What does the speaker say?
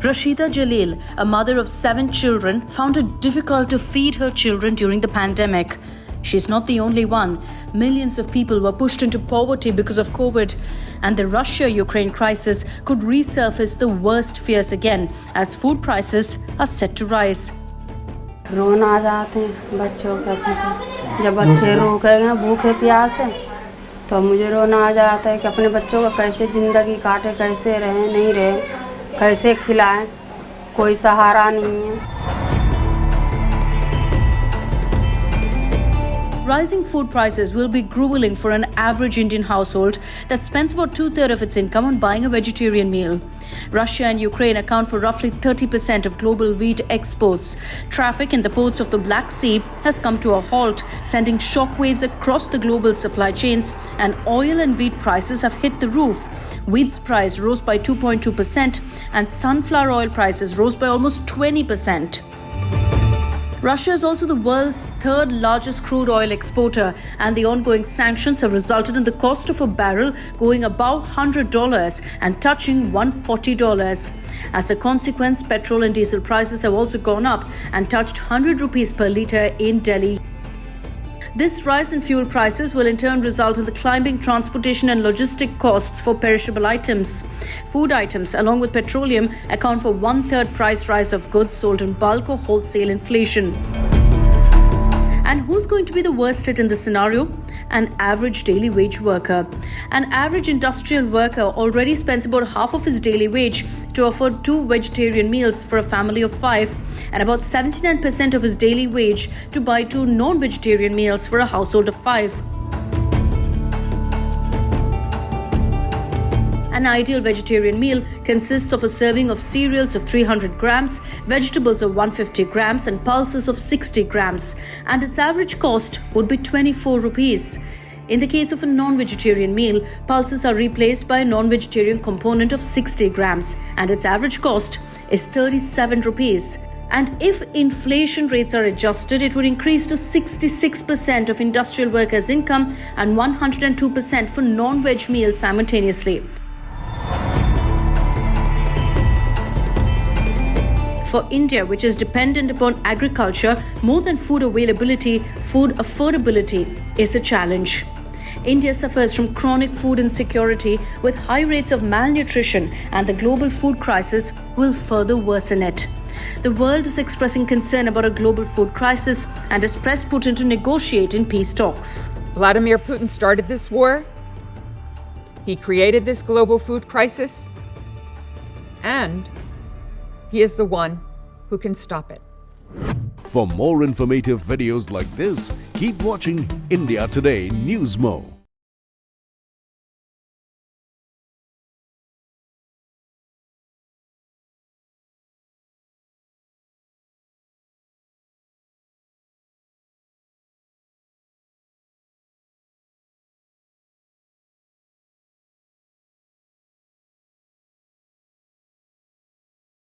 Rashida Jalil, a mother of 7 children, found it difficult to feed her children during the pandemic. She's not the only one. Millions of people were pushed into poverty because of COVID, and the Russia-Ukraine crisis could resurface the worst fears again as food prices are set to rise. रोना आ जाते हैं बच्चों का। जब बच्चे रोकेंगे भूखे प्यासे तो मुझे रोना आ जाता है कि अपने बच्चों का कैसे ज़िंदगी काटे, कैसे रहें नहीं रहें, कैसे खिलाएं, कोई सहारा नहीं है। Rising food prices will be grueling for an average Indian household that spends about 2/3 of its income on buying a vegetarian meal. Russia and Ukraine account for roughly 30% of global wheat exports. Traffic in the ports of the Black Sea has come to a halt, sending shockwaves across the global supply chains, and oil and wheat prices have hit the roof. Wheat's price rose by 2.2% and sunflower oil prices rose by almost 20%. Russia is also the world's 3rd largest crude oil exporter, and the ongoing sanctions have resulted in the cost of a barrel going above $100 and touching $140. As a consequence, petrol and diesel prices have also gone up and touched 100 rupees per litre in Delhi. This rise in fuel prices will in turn result in the climbing transportation and logistic costs for perishable items. Food items, along with petroleum, account for 1/3 price rise of goods sold in bulk or wholesale inflation. And who's going to be the worst hit in this scenario? An average daily wage worker. An average industrial worker already spends about half of his daily wage to afford 2 vegetarian meals for a family of 5, and about 79% of his daily wage to buy 2 non-vegetarian meals for a household of 5. An ideal vegetarian meal consists of a serving of cereals of 300 grams, vegetables of 150 grams, and pulses of 60 grams, and its average cost would be 24 rupees. In the case of a non-vegetarian meal, pulses are replaced by a non-vegetarian component of 60 grams, and its average cost is 37 rupees. And if inflation rates are adjusted, it would increase to 66% of industrial workers' income and 102% for non-veg meals simultaneously. For India, which is dependent upon agriculture more than food availability, food affordability is a challenge. India suffers from chronic food insecurity with high rates of malnutrition, and the global food crisis will further worsen it. The world is expressing concern about a global food crisis and has pressed Putin to negotiate in peace talks. Vladimir Putin started this war. He created this global food crisis. And he is the one who can stop it. For more informative videos like this, keep watching India Today Newsmo.